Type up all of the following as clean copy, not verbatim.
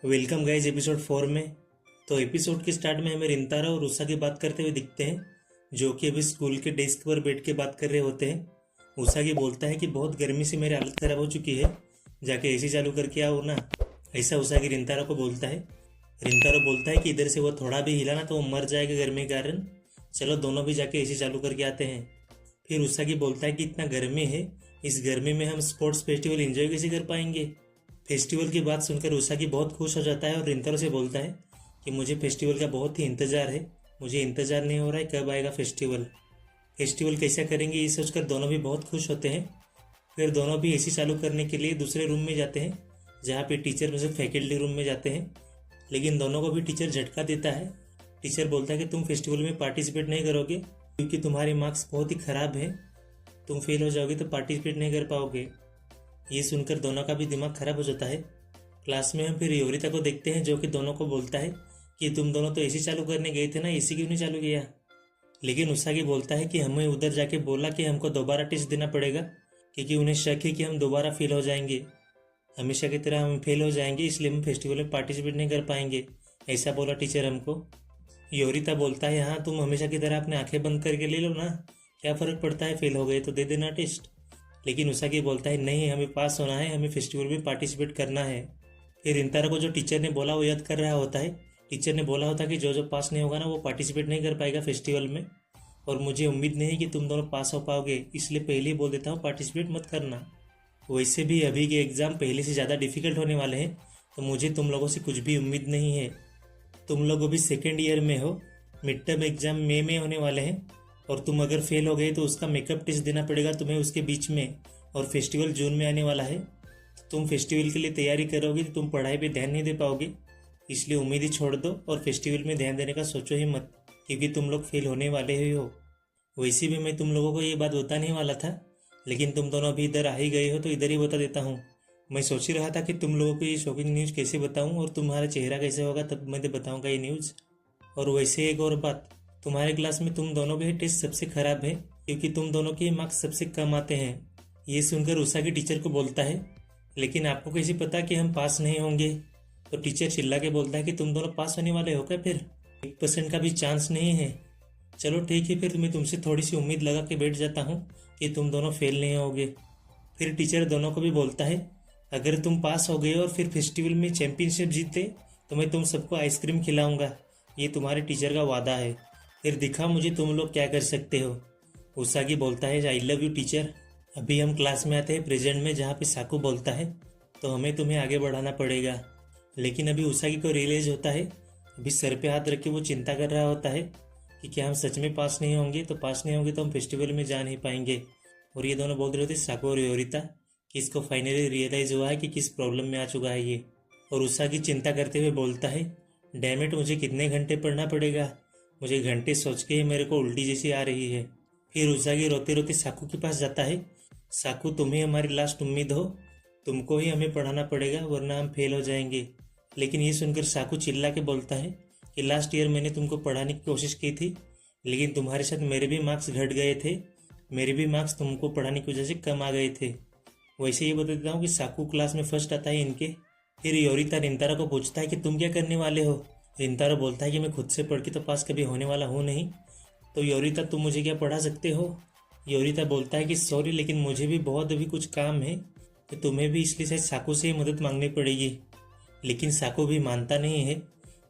Welcome guys episode 4 में। तो episode के स्टार्ट में हमें रिंतारा और उषा की बात करते हुए दिखते हैं, जो कि अभी स्कूल के डेस्क पर बैठ के बात कर रहे होते हैं। उषा की बोलता है कि बहुत गर्मी से मेरी हालत खराब हो चुकी है, जाके एसी चालू करके आओ ना। ऐसा उषा की रिंतारा को बोलता है। रिंतारा बोलता है कि इधर से वो थोड़ा भी हिला ना तो वो मर जाएगा गर्मी के कारण, चलो दोनों भी जाके एसी चालू करके आते हैं। फिर उषा की बोलता है कि इतना गर्मी है, इस गर्मी में हम स्पोर्ट्स फेस्टिवल एंजॉय कैसे कर पाएंगे। फेस्टिवल की बात सुनकर उषाकी बहुत खुश हो जाता है और रिंतारो से बोलता है कि मुझे फेस्टिवल का बहुत ही इंतज़ार है, मुझे इंतज़ार नहीं हो रहा है कब आएगा फेस्टिवल। फेस्टिवल कैसा करेंगे ये सोचकर दोनों भी बहुत खुश होते हैं। फिर दोनों भी एसी चालू करने के लिए दूसरे रूम में जाते हैं, जहाँ पे टीचर में से फैकल्टी रूम में जाते हैं। लेकिन दोनों को भी टीचर झटका देता है। टीचर बोलता है कि तुम फेस्टिवल में पार्टिसिपेट नहीं करोगे क्योंकि तुम्हारे मार्क्स बहुत ही ख़राब हैं, तुम फेल हो जाओगे तो पार्टिसिपेट नहीं कर पाओगे। ये सुनकर दोनों का भी दिमाग खराब हो जाता है। क्लास में हम फिर योरिता को देखते हैं, जो कि दोनों को बोलता है कि तुम दोनों तो एसी चालू करने गए थे ना, एसी क्यों नहीं चालू किया। लेकिन उषाकी बोलता है कि हमें उधर जाके बोला कि हमको दोबारा टेस्ट देना पड़ेगा, क्योंकि उन्हें शक है कि हम दोबारा फेल हो जाएंगे, हमेशा की तरह हम फेल हो जाएंगे, इसलिए हम फेस्टिवल में पार्टिसिपेट नहीं कर पाएंगे, ऐसा बोला टीचर हमको। योरिता बोलता है हाँ तुम हमेशा की तरह अपने आंखें बंद करके ले लो ना, क्या फ़र्क पड़ता है, फेल हो गए तो दे देना टेस्ट। लेकिन उषाकी बोलता है नहीं, हमें पास होना है, हमें फेस्टिवल में पार्टिसिपेट करना है। फिर रिंतारा को जो टीचर ने बोला वो याद कर रहा होता है। टीचर ने बोला होता कि जो जो पास नहीं होगा ना वो पार्टिसिपेट नहीं कर पाएगा फेस्टिवल में, और मुझे उम्मीद नहीं कि तुम दोनों पास हो पाओगे, इसलिए पहले ही बोल देता हूँ पार्टिसिपेट मत करना। वैसे भी अभी के एग्ज़ाम पहले से ज़्यादा डिफिकल्ट होने वाले हैं, तो मुझे तुम लोगों से कुछ भी उम्मीद नहीं है। तुम लोग अभी सेकेंड ईयर में हो, मिड टर्म एग्ज़ाम मई में होने वाले हैं, और तुम अगर फेल हो गए तो उसका मेकअप टेस्ट देना पड़ेगा तुम्हें उसके बीच में, और फेस्टिवल जून में आने वाला है। तो तुम फेस्टिवल के लिए तैयारी करोगे तो तुम पढ़ाई पे ध्यान नहीं दे पाओगे, इसलिए उम्मीद ही छोड़ दो और फेस्टिवल में ध्यान देने का सोचो ही मत, क्योंकि तुम लोग फेल होने वाले ही हो। वैसे भी मैं तुम लोगों को ये बात बताने ही वाला था, लेकिन तुम दोनों अभी इधर आ ही गए हो तो इधर ही बता देता हूँ। मैं सोच ही रहा था कि तुम लोगों को ये शॉकिंग न्यूज़ कैसे बताऊँ और तुम्हारा चेहरा कैसे होगा, तब मैं बताऊँगा ये न्यूज़। और वैसे एक और बात, तुम्हारे क्लास में तुम दोनों के ही टेस्ट सबसे खराब है, क्योंकि तुम दोनों के मार्क्स सबसे कम आते हैं। ये सुनकर उषा की टीचर को बोलता है लेकिन आपको कैसे पता कि हम पास नहीं होंगे। तो टीचर चिल्ला के बोलता है कि तुम दोनों पास होने वाले हो क्या, फिर 1% का भी चांस नहीं है। चलो ठीक है, फिर मैं तुमसे थोड़ी सी उम्मीद लगा के बैठ जाता हूँ कि तुम दोनों फेल नहीं होगे। फिर टीचर दोनों को भी बोलता है अगर तुम पास हो गए और फिर फेस्टिवल में चैंपियनशिप जीते तो मैं तुम सबको आइसक्रीम खिलाऊंगा, ये तुम्हारे टीचर का वादा है। फिर दिखा मुझे तुम लोग क्या कर सकते हो। उषाकी बोलता है आई लव यू टीचर। अभी हम क्लास में आते हैं प्रेजेंट में, जहाँ पे साकू बोलता है तो हमें तुम्हें आगे बढ़ाना पड़ेगा। लेकिन अभी उषाकी को रियलाइज होता है, अभी सर पे हाथ रख के वो चिंता कर रहा होता है कि क्या हम सच में पास नहीं होंगे, तो पास नहीं होंगे तो हम फेस्टिवल में जा नहीं पाएंगे। और ये दोनों बोल रहे थे साकू और योरिता कि इसको फाइनली रियलाइज हुआ है कि किस प्रॉब्लम में आ चुका है ये। और उषाकी चिंता करते हुए बोलता है डैम इट, मुझे कितने घंटे पढ़ना पड़ेगा, मुझे घंटे सोच के ही मेरे को उल्टी जैसी आ रही है। फिर उषाकी रोते रोते साकू के पास जाता है। साकू तुम ही हमारी लास्ट उम्मीद हो, तुमको ही हमें पढ़ाना पड़ेगा वरना हम फेल हो जाएंगे। लेकिन ये सुनकर साकू चिल्ला के बोलता है कि लास्ट ईयर मैंने तुमको पढ़ाने की कोशिश की थी, लेकिन तुम्हारे साथ मेरे भी मार्क्स घट गए थे, मेरे भी मार्क्स तुमको पढ़ाने की वजह से कम आ गए थे। वैसे ये बता देता हूँ कि साकू क्लास में फर्स्ट आता है इनके। फिर योरिता रिंतारा को पूछता है कि तुम क्या करने वाले हो। रिंतारा बोलता है कि मैं खुद से पढ़ के तो पास कभी होने वाला हूँ नहीं, तो योरिता तुम मुझे क्या पढ़ा सकते हो। योरिता बोलता है कि सॉरी, लेकिन मुझे भी बहुत अभी कुछ काम है, तो तुम्हें भी इसलिए शायद साकू से ही मदद मांगनी पड़ेगी। लेकिन साकू भी मानता नहीं है,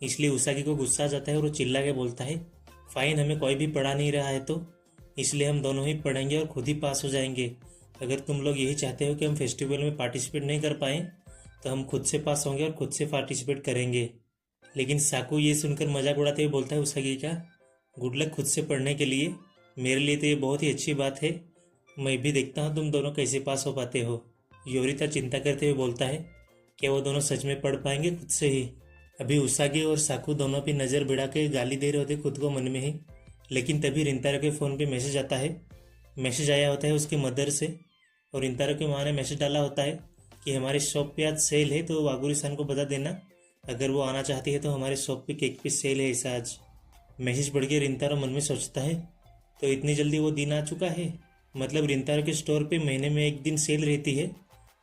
इसलिए उषाकी को गुस्सा आ जाता है और वो चिल्ला के बोलता है फाइन, हमें कोई भी पढ़ा नहीं रहा है तो इसलिए हम दोनों ही पढ़ेंगे और खुद ही पास हो जाएंगे। अगर तुम लोग यही चाहते हो कि हम फेस्टिवल में पार्टिसिपेट नहीं कर पाएँ तो हम खुद से पास होंगे और खुद से पार्टिसिपेट करेंगे। लेकिन साकू ये सुनकर मजाक उड़ाते हुए बोलता है उषाकी का गुड लक खुद से पढ़ने के लिए, मेरे लिए तो ये बहुत ही अच्छी बात है, मैं भी देखता हूँ तुम दोनों कैसे पास हो पाते हो। योरिता चिंता करते हुए बोलता है क्या वो दोनों सच में पढ़ पाएंगे खुद से ही। अभी उषाकी और साकू दोनों पे नज़र भिड़ा के गाली दे रहे होते खुद को मन में ही। लेकिन तभी रिंतारा के फ़ोन पे मैसेज आता है। मैसेज आया होता है उसके मदर से, और रिंतारा की माँ ने मैसेज डाला होता है कि हमारे शॉप पे आज सेल है, तो वागुरी-सान को बता देना, अगर वो आना चाहती है तो हमारे शॉप पे केक पे सेल है ऐसा आज। मैसेज पढ़ के रिंतारा मन में सोचता है तो इतनी जल्दी वो दिन आ चुका है, मतलब रिंतारा के स्टोर पे महीने में एक दिन सेल रहती है,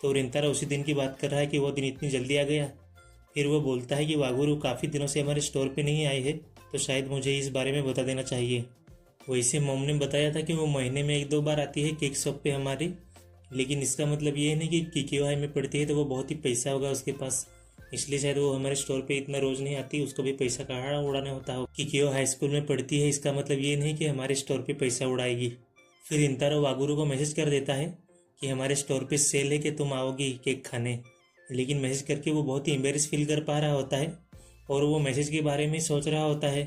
तो रिंतारा उसी दिन की बात कर रहा है कि वो दिन इतनी जल्दी आ गया। फिर वो बोलता है कि वागुरू काफ़ी दिनों से हमारे स्टोर पे नहीं आए हैं, तो शायद मुझे इस बारे में बता देना चाहिए। वैसे मॉम ने बताया था कि वो महीने में 1-2 बार आती है केक शॉप पे हमारी, लेकिन इसका मतलब ये नहीं कि किकियो हाई में पढ़ती है तो वो बहुत ही पैसा होगा उसके पास, इसलिए शायद वो हमारे स्टोर पे इतना रोज़ नहीं आती, उसको भी पैसा कहाँ उड़ाना होता हो। किकियो हाई स्कूल में पढ़ती है इसका मतलब ये नहीं कि हमारे स्टोर पे पैसा उड़ाएगी। फिर इंतारो वागुरू को मैसेज कर देता है कि हमारे स्टोर पे सेल है कि तुम आओगी केक खाने, लेकिन मैसेज करके वो बहुत ही एम्बेरस फील कर पा रहा होता है और वो मैसेज के बारे में सोच रहा होता है।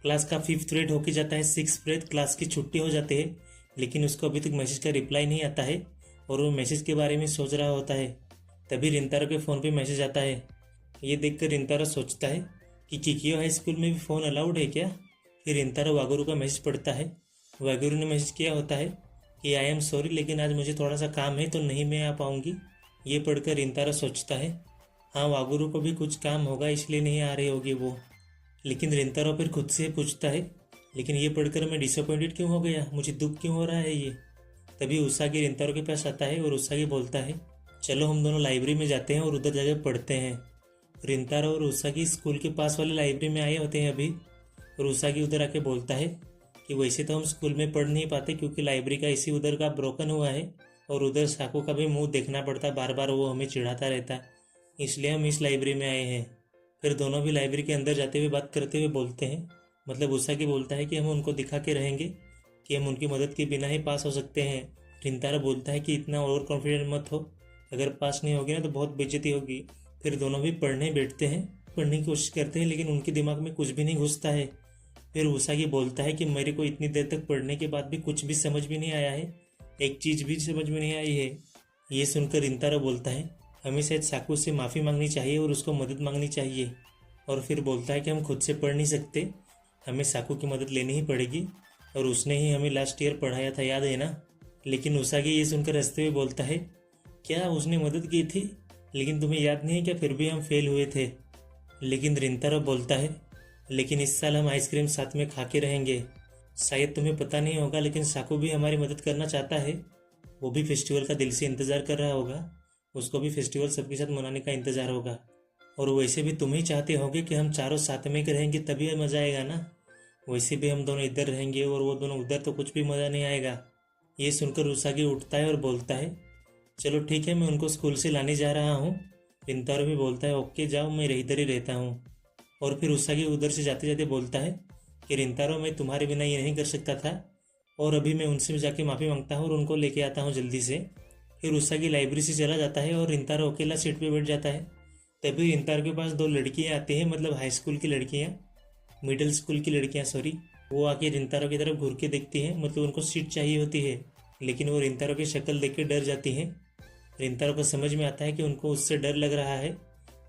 क्लास का 5th पीरियड होके जाता है, 6th पीरियड क्लास की छुट्टी हो जाती है, लेकिन उसको अभी तक मैसेज का रिप्लाई नहीं आता है और वो मैसेज के बारे में सोच रहा होता है। तभी रिंतारो के फ़ोन पे मैसेज आता है। ये देखकर रिंतारो सोचता है कि किकियो हाई स्कूल में भी फ़ोन अलाउड है क्या। फिर रिंतारो वागुरू का मैसेज पढ़ता है। वागुरू ने मैसेज किया होता है कि आई एम सॉरी, लेकिन आज मुझे थोड़ा सा काम है तो नहीं मैं आ पाऊँगी। ये पढ़कर रिंतारो सोचता है हाँ वागुरू को भी कुछ काम होगा इसलिए नहीं आ रही होगी वो। लेकिन रिंतारो फिर खुद से पूछता है लेकिन ये पढ़कर मैं डिसअपॉइंटेड क्यों हो गया, मुझे दुख क्यों हो रहा है ये। तभी उसागी रिंतारो के पास आता है और उसागी बोलता है चलो हम दोनों लाइब्रेरी में जाते हैं और उधर जाकर पढ़ते हैं। रिंतारो और उसागी स्कूल के पास वाले लाइब्रेरी में आए होते हैं अभी, और उसागी उधर आके बोलता है कि वैसे तो हम स्कूल में पढ़ नहीं पाते क्योंकि लाइब्रेरी का एसी उधर का ब्रोकन हुआ है और उधर साकू का भी मुंह देखना पड़ता, बार बार वो हमें चिढ़ाता रहता, इसलिए हम इस लाइब्रेरी में आए हैं। फिर दोनों भी लाइब्रेरी के अंदर जाते हुए बात करते हुए बोलते हैं, मतलब उसागी बोलता है कि हम उनको दिखा के रहेंगे कि हम उनकी मदद के बिना ही पास हो सकते हैं। रिंतारो बोलता है कि इतना ओवर कॉन्फिडेंट मत हो, अगर पास नहीं होगी ना तो बहुत बेइज्जती होगी। फिर दोनों भी पढ़ने बैठते हैं, पढ़ने की कोशिश करते हैं, लेकिन उनके दिमाग में कुछ भी नहीं घुसता है। फिर उसागी बोलता है कि मेरे को इतनी देर तक पढ़ने के बाद भी कुछ भी समझ में नहीं आया है, एक चीज़ भी समझ में नहीं आई है। ये सुनकर रिंतारो बोलता है हमें शायद साकू से माफ़ी मांगनी चाहिए और उसको मदद मांगनी चाहिए। और फिर बोलता है कि हम खुद से पढ़ नहीं सकते, हमें साकू की मदद लेनी ही पड़ेगी, और उसने ही हमें लास्ट ईयर पढ़ाया था, याद है ना। लेकिन उसागी ये सुनकर हंसते हुए बोलता है क्या उसने मदद की थी, लेकिन तुम्हें याद नहीं है क्या फिर भी हम फेल हुए थे। लेकिन रिंतारो बोलता है लेकिन इस साल हम आइसक्रीम साथ में खा के रहेंगे। शायद तुम्हें पता नहीं होगा लेकिन साकू भी हमारी मदद करना चाहता है, वो भी फेस्टिवल का दिल से इंतज़ार कर रहा होगा, उसको भी फेस्टिवल सबके साथ मनाने का इंतज़ार होगा। और वैसे भी तुम ही चाहते होगे कि हम चारों साथ में रहेंगे तभी मज़ा आएगा ना, वैसे भी हम दोनों इधर रहेंगे और वो दोनों उधर तो कुछ भी मज़ा नहीं आएगा। ये सुनकर उसागी उठता है और बोलता है चलो ठीक है मैं उनको स्कूल से लाने जा रहा हूँ। रिंतारो भी बोलता है ओके जाओ, मैं इधर ही रहता हूँ। और फिर उसागी उधर से जाते जाते बोलता है कि रिंतारो मैं तुम्हारे बिना ये नहीं कर सकता था, और अभी मैं उनसे जाके माफ़ी मांगता हूँ और उनको लेके आता हूँ जल्दी से। फिर उसागी लाइब्रेरी से चला जाता है और रिंतारो अकेला सीट पे बैठ जाता है। तभी रिंतारो के पास 2 लड़कियाँ आती हैं, मतलब हाई स्कूल की लड़कियाँ, मिडिल स्कूल की लड़कियाँ सॉरी। वो आके रिंतारो की तरफ घूर के देखती हैं, मतलब उनको सीट चाहिए होती है, लेकिन वो रिंतारो की शक्ल देख के डर जाती हैं। रिंतारो को समझ में आता है कि उनको उससे डर लग रहा है,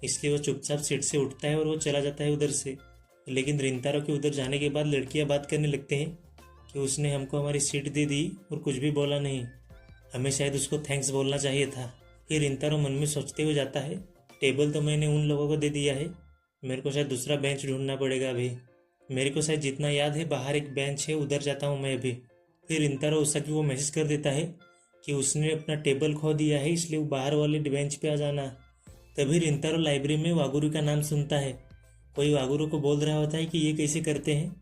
इसलिए वो चुपचाप सीट से उठता है और वो चला जाता है उधर से। लेकिन रिंतारो के उधर जाने के बाद लड़कियां बात करने लगते हैं कि उसने हमको हमारी सीट दे दी और कुछ भी बोला नहीं, हमें शायद उसको थैंक्स बोलना चाहिए था। फिर रिंतारो मन में सोचते हुए जाता है टेबल तो मैंने उन लोगों को दे दिया है, मेरे को शायद दूसरा बेंच ढूंढना पड़ेगा अभी। मेरे को शायद जितना याद है बाहर एक बेंच है, उधर जाता हूँ मैं अभी। फिर रिंतारो उसागी को मैसेज कर देता है कि उसने अपना टेबल खो दिया है, इसलिए वो बाहर वाले बेंच पे आ जाना। तभी रिंतारो लाइब्रेरी में वागुरू का नाम सुनता है, कोई वागुरू को बोल रहा होता है कि ये कैसे करते हैं।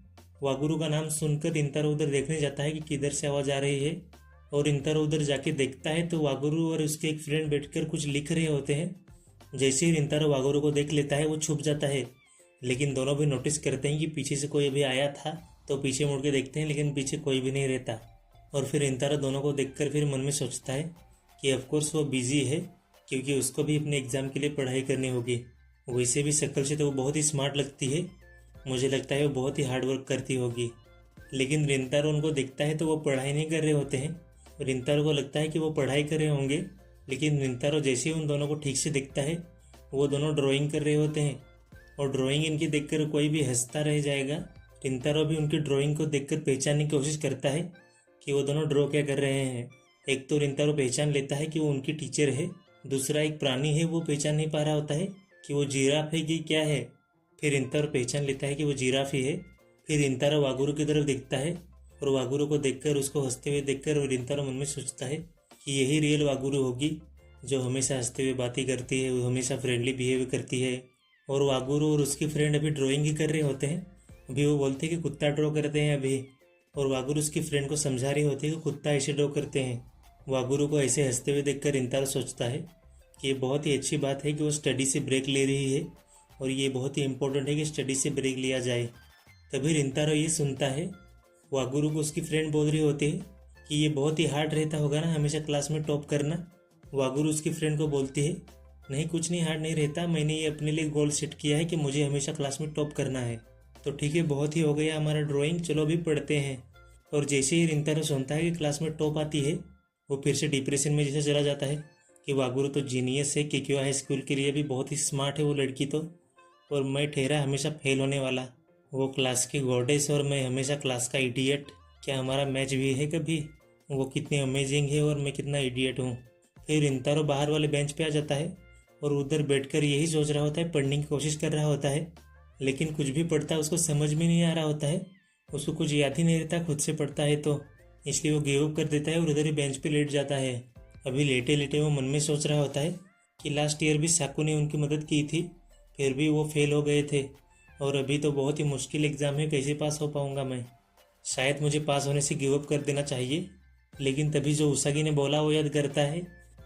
वागुरू का नाम सुनकर रिंतारो उधर देखने जाता है कि किधर से आवाज़ आ रही है, और रिंतारो उधर जाके देखता है तो वागुरू और उसके एक फ्रेंड बैठकर कुछ लिख रहे होते हैं। जैसे ही रिंतारो वागुरू को देख लेता है वो छुप जाता है, लेकिन दोनों भी नोटिस करते हैं कि पीछे से कोई अभी आया था, तो पीछे मुड़ के देखते हैं लेकिन पीछे कोई भी नहीं रहता। और फिर रिंतारो दोनों को देखकर फिर मन में सोचता है कि ऑफकोर्स वो बिजी है क्योंकि उसको भी अपने एग्ज़ाम के लिए पढ़ाई करनी होगी। वैसे भी शक्ल से तो वो बहुत ही स्मार्ट लगती है, मुझे लगता है वो बहुत ही हार्ड वर्क करती होगी। लेकिन रिंतारो उनको देखता है तो वो पढ़ाई नहीं कर रहे होते हैं। रिंतारो को लगता है कि वो पढ़ाई कर रहे होंगे, लेकिन रिंतारो जैसे ही उन दोनों को ठीक से देखता है वो दोनों ड्राइंग कर रहे होते हैं, और ड्राइंग इनकी देखकर कोई भी हंसता रह जाएगा। रिंतारो भी उनकी ड्राइंग को देखकर पहचानने की कोशिश करता है कि वो दोनों ड्रॉ क्या कर रहे हैं। एक तो रिंतारो पहचान लेता है कि वो उनकी टीचर है, दूसरा एक प्राणी है वो पहचान नहीं पा रहा होता है कि वो जिराफ है कि क्या है। फिर रिंतारो पहचान लेता है कि वो जिराफ ही है। फिर रिंतारो वागुरू की तरफ देखता है और वागुरू को देखकर उसको हंसते हुए देखकर रिंतारो मन में सोचता है कि यही रियल वागुरू होगी जो हमेशा हंसते हुए बातें करती है, वो हमेशा फ्रेंडली बिहेव करती है, और वागुरू और उसकी फ्रेंड अभी ड्राइंग ही कर रहे होते हैं। अभी वो बोलते हैं कि कुत्ता ड्रॉ करते हैं अभी, और वागुरू उसकी फ्रेंड को समझा रही होती है कि कुत्ता ऐसे ड्रॉ करते हैं। वागुरू को ऐसे हंसते हुए देखकर रिंतारो सोचता है कि ये बहुत ही अच्छी बात है कि वो स्टडी से ब्रेक ले रही है, और ये बहुत ही इम्पोर्टेंट है कि स्टडी से ब्रेक लिया जाए। तभी रिंतारो ये सुनता है, वागुरू को उसकी फ्रेंड बोल रही होती है कि ये बहुत ही हार्ड रहता होगा ना हमेशा क्लास में टॉप करना। वागुरू उसकी फ्रेंड को बोलती है, नहीं कुछ नहीं हार्ड नहीं रहता, मैंने ये अपने लिए गोल सेट किया है कि मुझे हमेशा क्लास में टॉप करना है। तो ठीक है, बहुत ही हो गया हमारा ड्राइंग, चलो अभी पढ़ते हैं। और जैसे ही रिंतारो सुनता है कि क्लास में टॉप आती है, वो फिर से डिप्रेशन में जैसे चला जाता है कि वागुरू तो जीनियस है, क्योंकि हाई स्कूल के लिए भी बहुत ही स्मार्ट है वो लड़की तो, और मैं ठहरा हमेशा फेल होने वाला। वो क्लास की गॉडेस और मैं हमेशा क्लास का इडियट। क्या हमारा मैच भी है कभी? वो कितनी अमेजिंग है और मैं कितना इडियट हूँ। फिर रिंतारो बाहर वाले बेंच पे आ जाता है और उधर बैठकर यही सोच रहा होता है, पढ़ने की कोशिश कर रहा होता है, लेकिन कुछ भी पढ़ता है उसको समझ में नहीं आ रहा होता है, उसको कुछ याद ही नहीं रहता खुद से पढ़ता है तो, इसलिए वो गिव अप कर देता है और उधर ही बेंच पे लेट जाता है। अभी लेटे लेटे वो मन में सोच रहा होता है कि लास्ट ईयर भी साकू ने उनकी मदद की थी, फिर भी वो फेल हो गए थे, और अभी तो बहुत ही मुश्किल एग्ज़ाम है, कैसे पास हो पाऊँगा मैं? शायद मुझे पास होने से गिव अप कर देना चाहिए। लेकिन तभी जो उसागी ने बोला वो याद करता है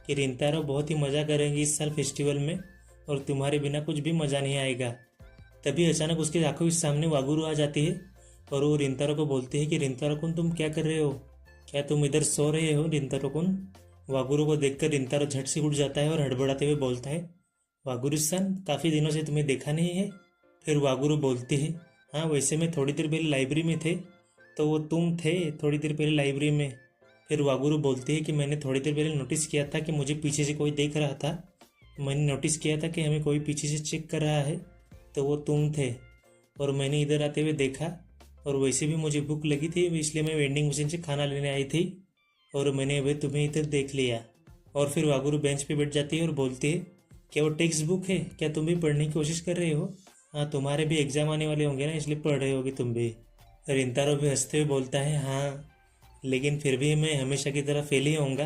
कि रिंतारो बहुत ही मज़ा करेंगे इस साल फेस्टिवल में, और तुम्हारे बिना कुछ भी मज़ा नहीं आएगा। तभी अचानक उसकी आंखों के सामने वागुरू आ जाती है और वो रिंतारो को बोलती है कि रिंतारो कुन तुम क्या कर रहे हो? क्या तुम इधर सो रहे हो रिंतारो कुन? वागुरू को देखकर रिंतारो झट से उठ जाता है और हड़बड़ाते हुए बोलता है, वागुरू सन, काफ़ी दिनों से तुम्हें देखा नहीं है। फिर वागुरू बोलती है, हाँ वैसे मैं थोड़ी देर पहले लाइब्रेरी में थे। तो वो तुम थे थोड़ी देर पहले लाइब्रेरी में? फिर वागुरू बोलती है कि मैंने थोड़ी देर पहले नोटिस किया था कि मुझे पीछे से कोई देख रहा था, मैंने नोटिस किया था कि हमें कोई पीछे से चेक कर रहा है, तो वो तुम थे, और मैंने इधर आते हुए देखा, और वैसे भी मुझे भूख लगी थी इसलिए मैं वेंडिंग मशीन से खाना लेने आई थी, और मैंने अभी तुम्हें इधर देख लिया। और फिर वागुरू बेंच पे बैठ जाती है और बोलती है, क्या वो टेक्स्ट बुक है? क्या तुम भी पढ़ने की कोशिश कर रहे हो? हाँ तुम्हारे भी एग्जाम आने वाले होंगे ना, इसलिए पढ़ रहे होगे तुम भी। रिंतारो भी हंसते हुए बोलता है, हाँ लेकिन फिर भी मैं हमेशा की तरह फेल ही होऊंगा,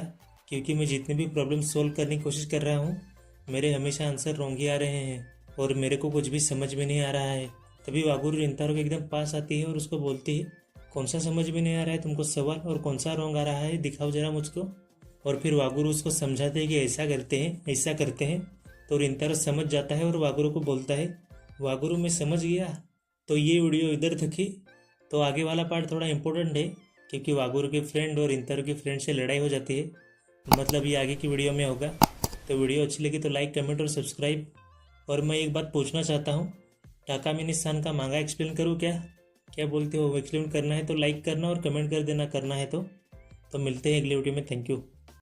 क्योंकि मैं जितने भी प्रॉब्लम सोल्व करने की कोशिश कर रहा हूँ मेरे हमेशा आंसर रॉन्ग ही आ रहे हैं, और मेरे को कुछ भी समझ में नहीं आ रहा है। तभी वागुरू रिंतारो के एकदम पास आती है और उसको बोलती है, कौन सा समझ में नहीं आ रहा है तुमको सवाल, और कौन सा रॉन्ग आ रहा है, दिखाओ जरा मुझको। और फिर वागुरू उसको समझाते हैं कि ऐसा करते हैं ऐसा करते हैं। तो रिंतारो समझ जाता है और वागुरू को बोलता है, वागुरू मैं समझ गया। तो ये वीडियो इधर तक ही। तो आगे वाला पार्ट थोड़ा इम्पोर्टेंट है, क्योंकि वागुरू के फ्रेंड और रिंतारो के फ्रेंड से लड़ाई हो जाती है, मतलब ये आगे की वीडियो में होगा। तो वीडियो अच्छी लगी तो लाइक कमेंट और सब्सक्राइब। और मैं एक बात पूछना चाहता हूँ, टाकामिनी-सान का मांगा एक्सप्लेन करूँ क्या? क्या बोलते हो? एक्सप्लेन करना है तो लाइक करना और कमेंट कर देना, करना है तो मिलते हैं अगली वीडियो में। Thank you.